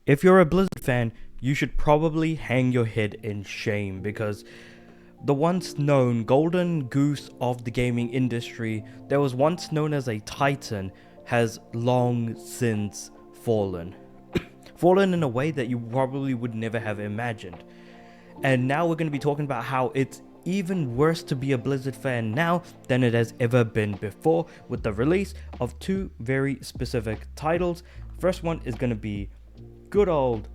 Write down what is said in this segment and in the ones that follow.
If you're a Blizzard fan, you should probably hang your head in shame because the once known golden goose of the gaming industry, that was once known as a titan, has long since fallen. Fallen in a way that you probably would never have imagined. And now we're going to be talking about how it's even worse to be a Blizzard fan now than it has ever been before, with the release of two very specific titles. First one is going to be good old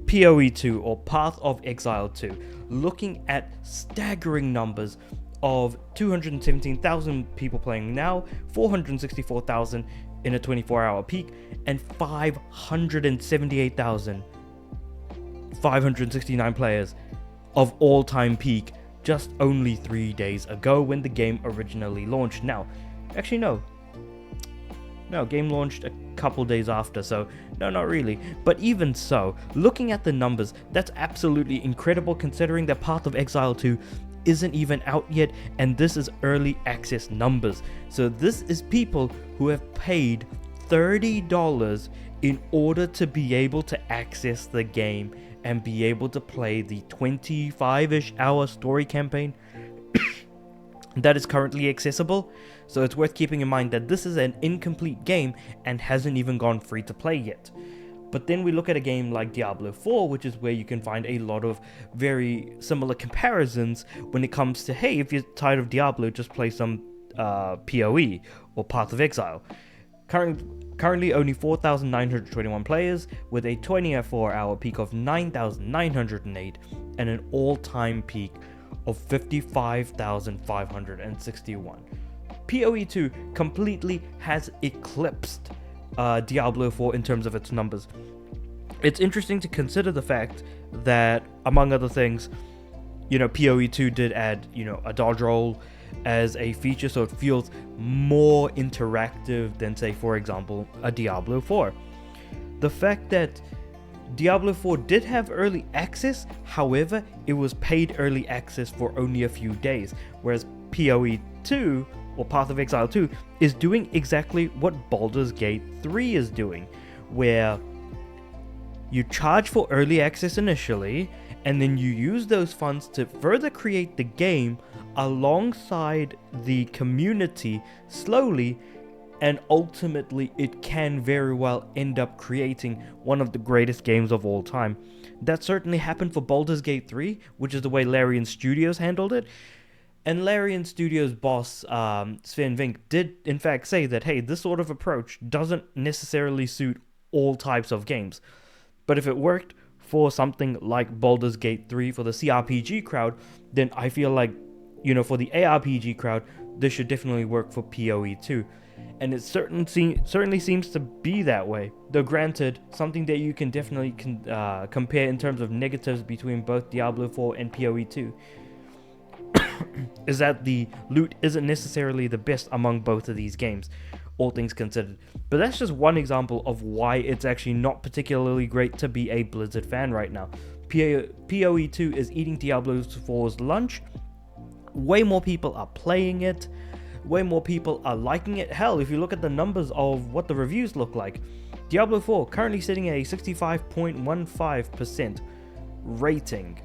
PoE 2 or Path of Exile 2, looking at staggering numbers of 217,000 people playing now, 464,000 in a 24-hour peak, and 578,569 players of all-time peak just only 3 days ago when the game originally launched. Now, actually no, game launched a couple days after, so no, not really. But even so, looking at the numbers, that's absolutely incredible considering that Path of Exile 2 isn't even out yet, and this is early access numbers. So this is people who have paid $30 in order to be able to access the game and be able to play the 25-ish hour story campaign that is currently accessible. So it's worth keeping in mind that this is an incomplete game and hasn't even gone free to play yet. But then we look at a game like Diablo 4, which is where you can find a lot of very similar comparisons when it comes to, hey, if you're tired of Diablo, just play some PoE or Path of Exile. Currently only 4,921 players with a 24-hour peak of 9,908 and an all-time peak of 55,561. PoE 2 completely has eclipsed Diablo 4 in terms of its numbers. It's interesting to consider the fact that, among other things, PoE 2 did add, a dodge roll as a feature, so it feels more interactive than, say, for example, a Diablo 4. The fact that Diablo 4 did have early access, however, it was paid early access for only a few days, whereas PoE 2 or Path of Exile 2 is doing exactly what Baldur's Gate 3 is doing, where you charge for early access initially, and then you use those funds to further create the game alongside the community slowly, and ultimately it can very well end up creating one of the greatest games of all time. That certainly happened for Baldur's Gate 3, which is the way Larian Studios handled it. And Larian Studios boss Sven Vink did in fact say that, hey, this sort of approach doesn't necessarily suit all types of games. But if it worked for something like Baldur's Gate 3 for the CRPG crowd, then I feel like, for the ARPG crowd, this should definitely work for PoE 2. And it certainly seems to be that way. Though granted, something that you can definitely compare in terms of negatives between both Diablo 4 and PoE 2 is that the loot isn't necessarily the best among both of these games, all things considered. But that's just one example of why it's actually not particularly great to be a Blizzard fan right now. PoE 2 is eating Diablo 4's lunch. Way more people are playing it. Way more people are liking it. Hell, if you look at the numbers of what the reviews look like, Diablo 4 currently sitting at a 65.15% rating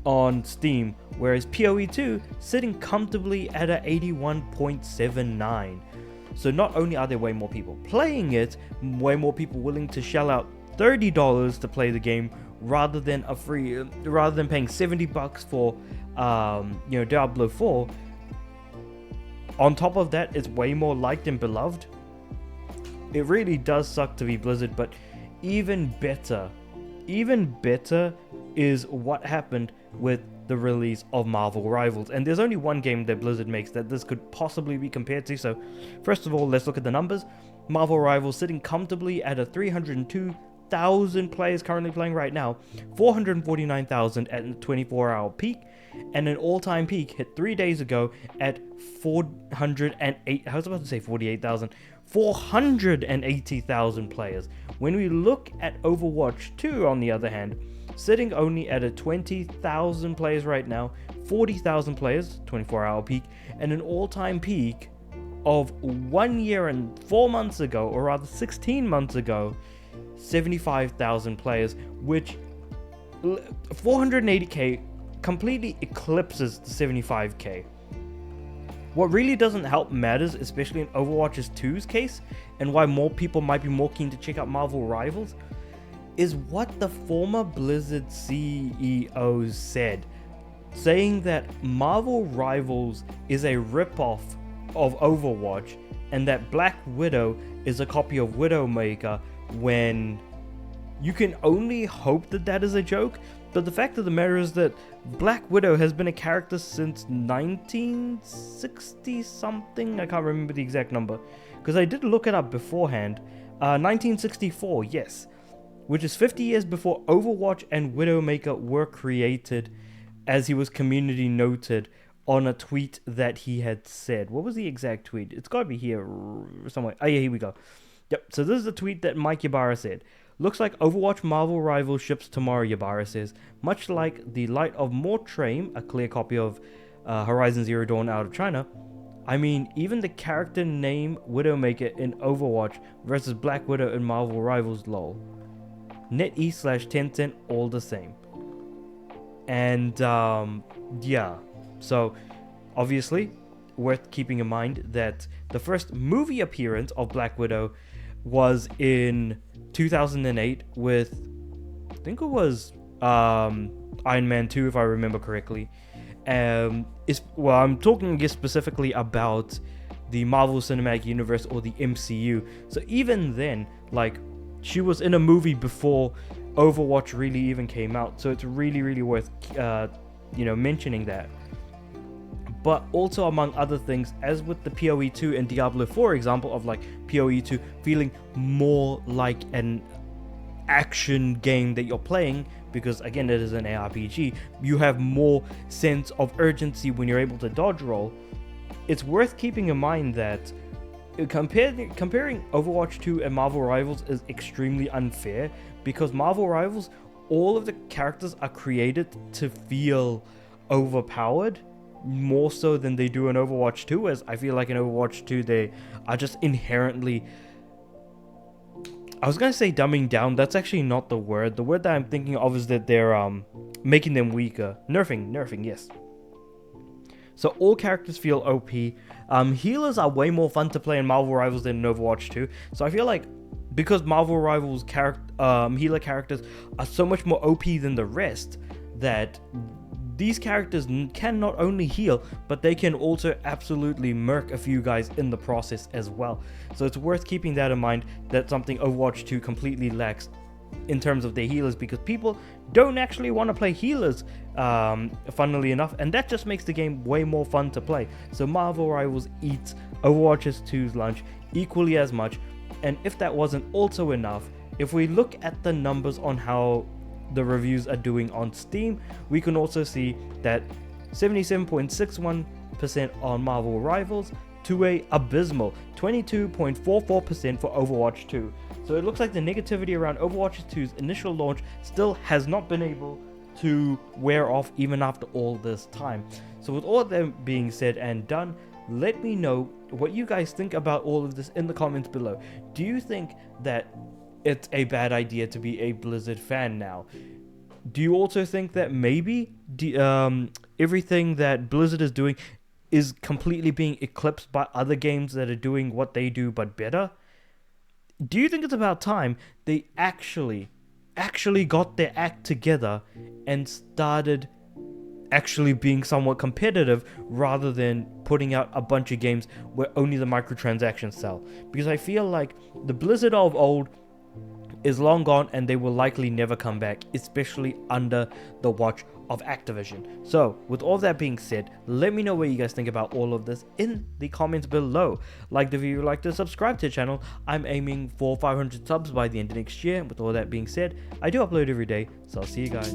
on Steam, whereas PoE 2 sitting comfortably at a 81.79. So not only are there way more people playing it, way more people willing to shell out $30 to play the game rather than paying $70 for Diablo 4. On top of that, it's way more liked and beloved. It really does suck to be Blizzard, but even better is what happened with the release of Marvel Rivals. And there's only one game that Blizzard makes that this could possibly be compared to. So first of all, let's look at the numbers. Marvel Rivals sitting comfortably at a 302,000 players currently playing right now, 449,000 at a 24-hour peak, and an all-time peak hit 3 days ago at 480,000 players. When we look at Overwatch 2, on the other hand, sitting only at a 20,000 players right now, 40,000 players, 24-hour peak, and an all-time peak of 1 year and 4 months ago, or rather 16 months ago, 75,000 players, which 480k completely eclipses the 75k. What really doesn't help matters, especially in Overwatch 2's case, and why more people might be more keen to check out Marvel Rivals, is what the former Blizzard CEO said, saying that Marvel Rivals is a ripoff of Overwatch and that Black Widow is a copy of Widowmaker, when you can only hope that that is a joke. But the fact of the matter is that Black Widow has been a character since 1960 something. I can't remember the exact number because I did look it up beforehand. 1964, yes, which is 50 years before Overwatch and Widowmaker were created, as he was community noted on a tweet that he had said. What was the exact tweet? It's got to be here somewhere. Oh yeah, here we go. Yep, so this is the tweet that Mike Ybarra said. Looks like Overwatch Marvel Rivals ships tomorrow, Ybarra says. Much like the Light of Mortrame, a clear copy of Horizon Zero Dawn out of China. I mean, even the character name Widowmaker in Overwatch versus Black Widow in Marvel Rivals, lol. NetEase/Tencent, all the same. And, yeah. So, obviously, worth keeping in mind that the first movie appearance of Black Widow was in 2008 with, I think it was Iron Man 2, if I remember correctly. I'm talking here specifically about the Marvel Cinematic Universe, or the MCU. So even then, like, she was in a movie before Overwatch really even came out. So it's really, really worth, mentioning that. But also, among other things, as with the PoE 2 and Diablo 4 example of like PoE 2 feeling more like an action game that you're playing, because again it is an ARPG, you have more sense of urgency when you're able to dodge roll. It's worth keeping in mind that comparing Overwatch 2 and Marvel Rivals is extremely unfair, because Marvel Rivals, all of the characters are created to feel overpowered, more so than they do in Overwatch 2, as I feel like in Overwatch 2 they are just inherently, I was gonna say dumbing down, that's actually not the word. The word that I'm thinking of is that they're making them weaker. Nerfing, yes. So all characters feel OP. Healers are way more fun to play in Marvel Rivals than in Overwatch 2. So I feel like because Marvel Rivals healer characters are so much more OP than the rest, that these characters can not only heal, but they can also absolutely murk a few guys in the process as well. So it's worth keeping that in mind. That's something Overwatch 2 completely lacks in terms of their healers, because people don't actually want to play healers, funnily enough, and that just makes the game way more fun to play. So Marvel Rivals eats Overwatch 2's lunch equally as much. And if that wasn't also enough, if we look at the numbers on how the reviews are doing on Steam, we can also see that 77.61% on Marvel Rivals to a abysmal 22.44% for Overwatch 2. So it looks like the negativity around Overwatch 2's initial launch still has not been able to wear off even after all this time. So with all that being said and done, let me know what you guys think about all of this in the comments below. Do you think that it's a bad idea to be a Blizzard fan now? Do you also think that maybe everything that Blizzard is doing is completely being eclipsed by other games that are doing what they do but better? Do you think it's about time they actually got their act together and started actually being somewhat competitive, rather than putting out a bunch of games where only the microtransactions sell? Because I feel like the Blizzard of old is long gone, and they will likely never come back, especially under the watch of Activision. So with all that being said, let me know what you guys think about all of this in the comments below. Like the video, like to subscribe to the channel. I'm aiming for 500 subs by the end of next year. With all that being said, I do upload every day, so I'll see you guys.